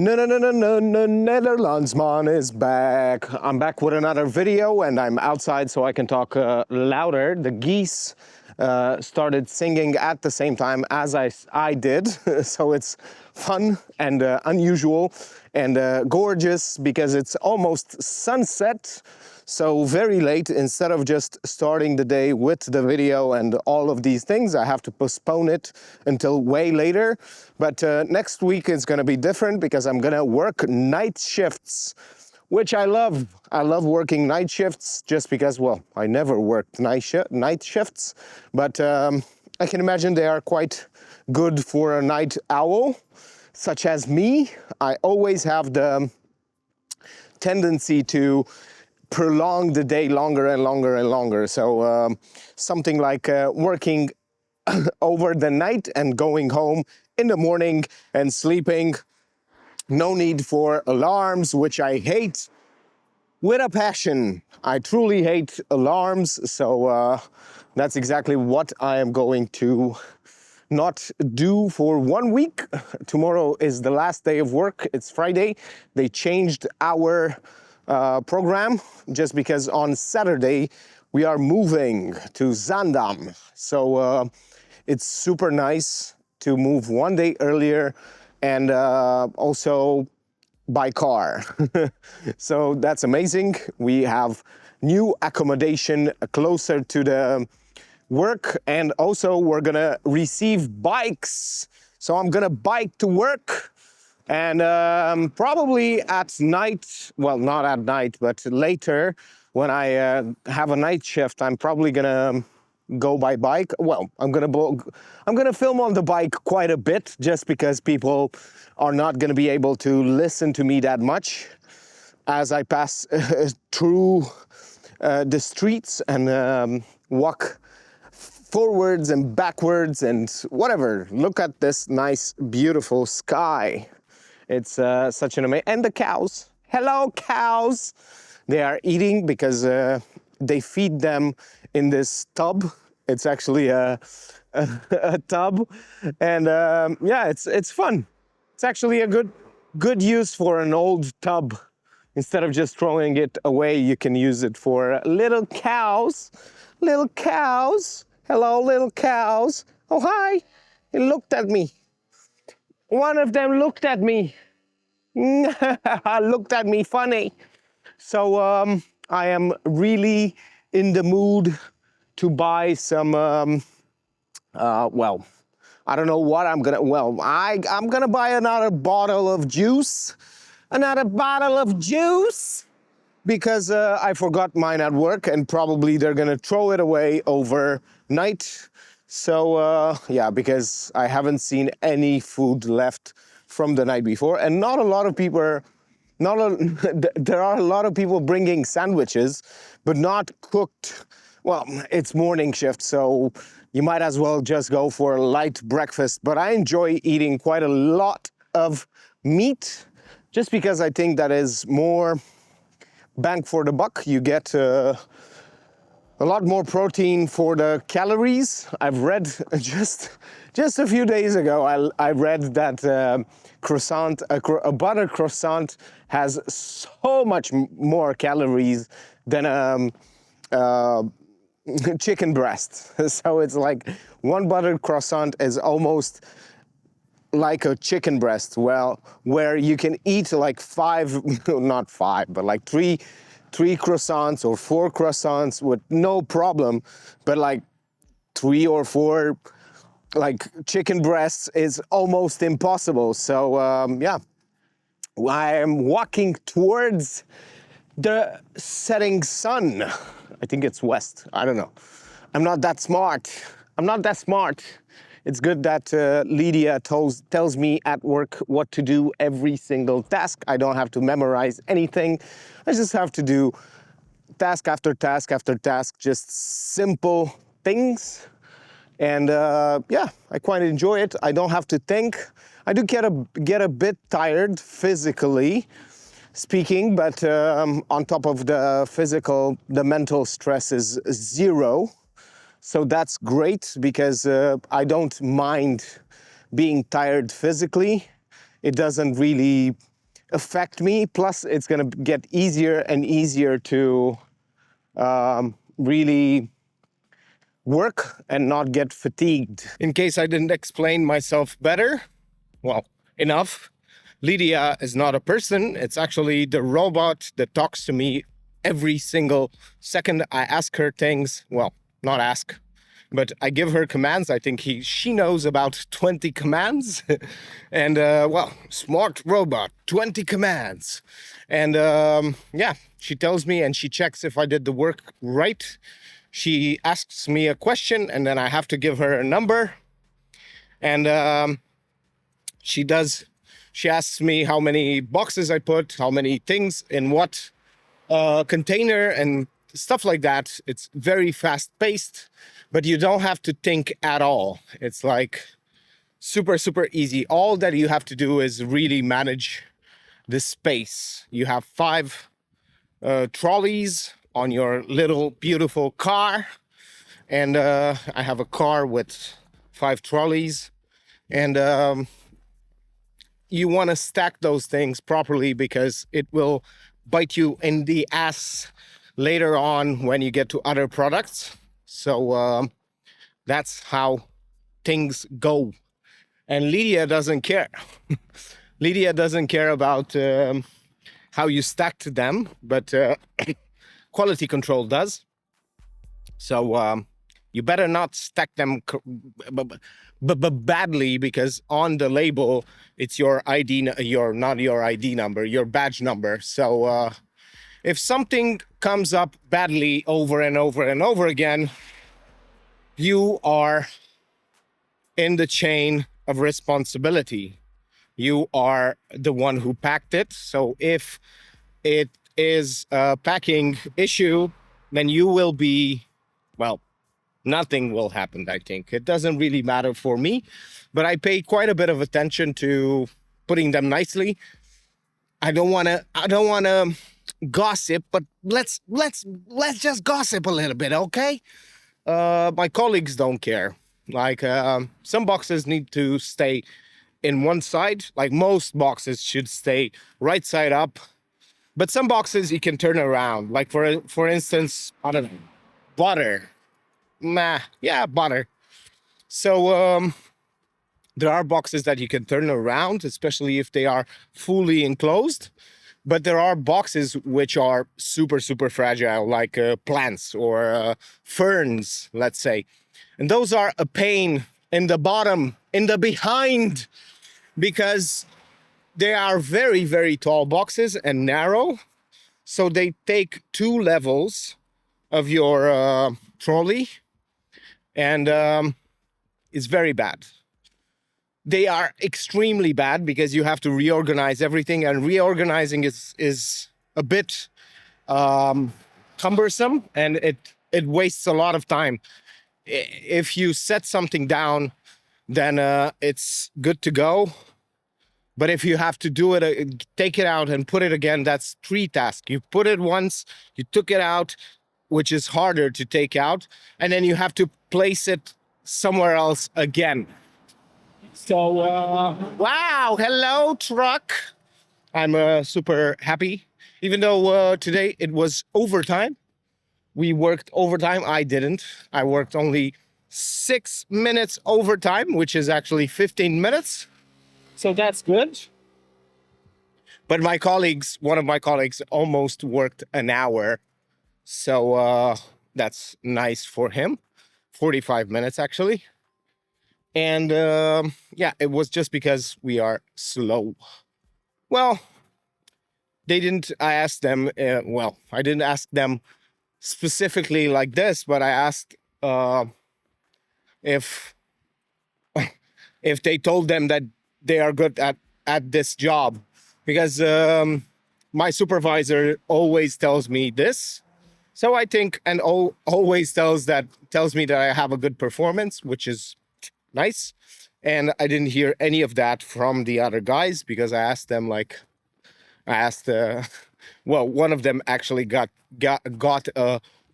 No, Netherlandsman is back. I'm back with another video and I'm outside so I can talk louder. The geese started singing at the same time as I did. So it's fun and unusual and gorgeous because it's almost sunset. So very late, instead of just starting the day with the video and all of these things, I have to postpone it until way later. But next week is gonna be different because I'm gonna work night shifts, which I love. I love working night shifts just because, well, I never worked night shifts, but I can imagine they are quite good for a night owl, such as me. I always have the tendency to prolong the day longer and longer and longer. So something like working over the night and going home in the morning and sleeping. No need for alarms, which I hate with a passion. I truly hate alarms. So that's exactly what I am going to not do for 1 week. Tomorrow is the last day of work. It's Friday. They changed our program just because on Saturday we are moving to Zaandam. So it's super nice to move 1 day earlier and also by car. So that's amazing. We have new accommodation closer to the work, and also we're gonna receive bikes. So I'm gonna bike to work. And probably at night, well, not at night, but later when I have a night shift, I'm probably gonna go by bike. Well, I'm gonna film on the bike quite a bit just because people are not gonna be able to listen to me that much as I pass through the streets and walk forwards and backwards and whatever. Look at this nice, beautiful sky. It's such an amazing, and the cows. Hello, cows. They are eating because they feed them in this tub. It's actually a tub, and yeah, it's fun. It's actually a good use for an old tub. Instead of just throwing it away, you can use it for little cows. Little cows. Hello, little cows. Oh, hi. He looked at me. One of them looked at me. Looked at me funny. So I am really in the mood to buy some, well, I don't know what I'm gonna, well, I'm gonna buy another bottle of juice. Another bottle of juice. Because I forgot mine at work and probably they're gonna throw it away overnight. So yeah, because I haven't seen any food left from the night before, and not a lot of people are, there are a lot of people bringing sandwiches, but not cooked. Well, it's morning shift, so you might as well just go for a light breakfast. But I enjoy eating quite a lot of meat, just because I think that is more bang for the buck. You get a lot more protein for the calories. I've read just a few days ago, I read that croissant, a butter croissant has so much more calories than chicken breast. So it's like one buttered croissant is almost like a chicken breast, well, where you can eat like not five, but like three croissants or 4 croissants with no problem, but like 3 or 4 like chicken breasts is almost impossible. So yeah, I am walking towards the setting sun. I think it's west, I don't know. I'm not that smart. It's good that Lydia tells me at work what to do every single task. I don't have to memorize anything. I just have to do task after task after task, just simple things. And yeah, I quite enjoy it. I don't have to think. I do get a bit tired physically speaking, but on top of the physical, the mental stress is 0. So that's great because I don't mind being tired physically. It doesn't really affect me. Plus, it's going to get easier and easier to really work and not get fatigued. In case I didn't explain myself better, well, enough. Lydia is not a person. It's actually the robot that talks to me every single second I ask her things. Well, not ask, but I give her commands. I think she knows about 20 commands. And, well, smart robot, 20 commands. And, yeah, she tells me and she checks if I did the work right. She asks me a question and then I have to give her a number. And she asks me how many boxes I put, how many things in what container and stuff like that. It's very fast paced, but you don't have to think at all. It's like super, super easy. All that you have to do is really manage the space. You have 5 trolleys on your little beautiful car. And I have a car with 5 trolleys. And you want to stack those things properly because it will bite you in the ass later on when you get to other products. So that's how things go. And Lydia doesn't care. Lydia doesn't care about how you stacked them, but quality control does. So you better not stack them badly, because on the label it's your ID, not your ID number, your badge number. So if something comes up badly over and over and over again, you are in the chain of responsibility. You are the one who packed it. So if it is a packing issue, then you will be, well, nothing will happen, I think. It doesn't really matter for me, but I pay quite a bit of attention to putting them nicely. I don't want to gossip, but let's just gossip a little bit, okay? My colleagues don't care. Like some boxes need to stay in one side. Like most boxes should stay right side up, but some boxes you can turn around. Like for instance, I don't know, butter. Butter. So there are boxes that you can turn around, especially if they are fully enclosed. But there are boxes which are super, super fragile, like plants or ferns, let's say. And those are a pain in the bottom, in the behind, because they are very, very tall boxes and narrow. So they take 2 levels of your trolley. And it's very bad. They are extremely bad because you have to reorganize everything, and reorganizing is a bit cumbersome, and it wastes a lot of time. If you set something down, then it's good to go. But if you have to do it, take it out and put it again, that's 3 tasks. You put it once, you took it out, which is harder to take out, and then you have to place it somewhere else again. So, wow, hello, truck. I'm super happy, even though today it was overtime. We worked overtime. I didn't. I worked only 6 minutes overtime, which is actually 15 minutes. So that's good. But one of my colleagues almost worked an hour. So that's nice for him. 45 minutes, actually. And yeah, it was just because we are slow. Well, I asked them, I didn't ask them specifically like this, but I asked if they told them that they are good at this job. Because my supervisor always tells me this. So I think, and always tells me that I have a good performance, which is nice. And I didn't hear any of that from the other guys, because I asked them, one of them actually got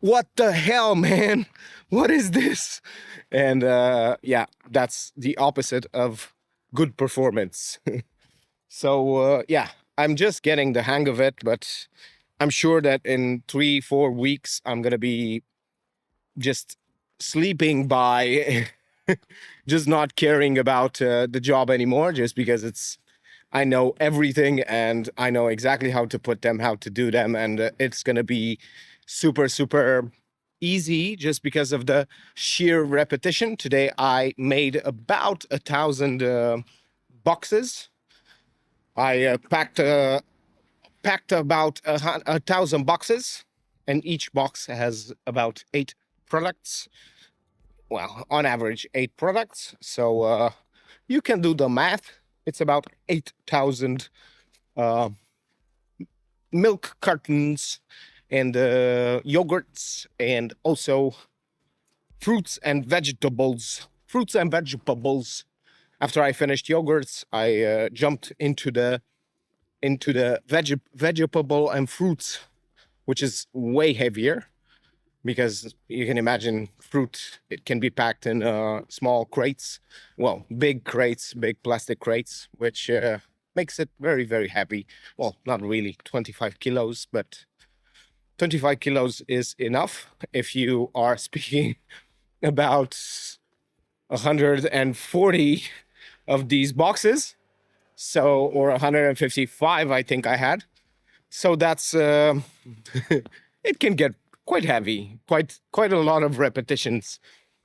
what the hell, man? What is this? And yeah, that's the opposite of good performance. So yeah, I'm just getting the hang of it, but I'm sure that in 3-4 weeks, I'm going to be just sleeping by, just not caring about the job anymore, just because I know everything and I know exactly how to put them, how to do them. And it's going to be super, super easy just because of the sheer repetition. Today, I made about 1,000 boxes. I packed about 1,000 boxes, and each box has about 8 products. Well, on average, 8 products. So you can do the math. It's about 8,000 uh, milk cartons and yogurts, and also fruits and vegetables. Fruits and vegetables. After I finished yogurts, I jumped into the vegetable and fruits, which is way heavier, because you can imagine fruit, it can be packed in small crates, well, big crates, big plastic crates, which makes it very, very heavy. Well, not really 25 kilos, but 25 kilos is enough if you are speaking about 140 of these boxes. So, or 155, I think I had. So that's it can get quite heavy, quite a lot of repetitions.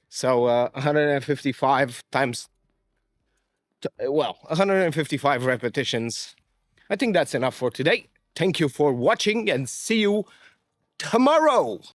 So 155 times, well, 155 repetitions. I think that's enough for today. Thank you for watching, and see you tomorrow.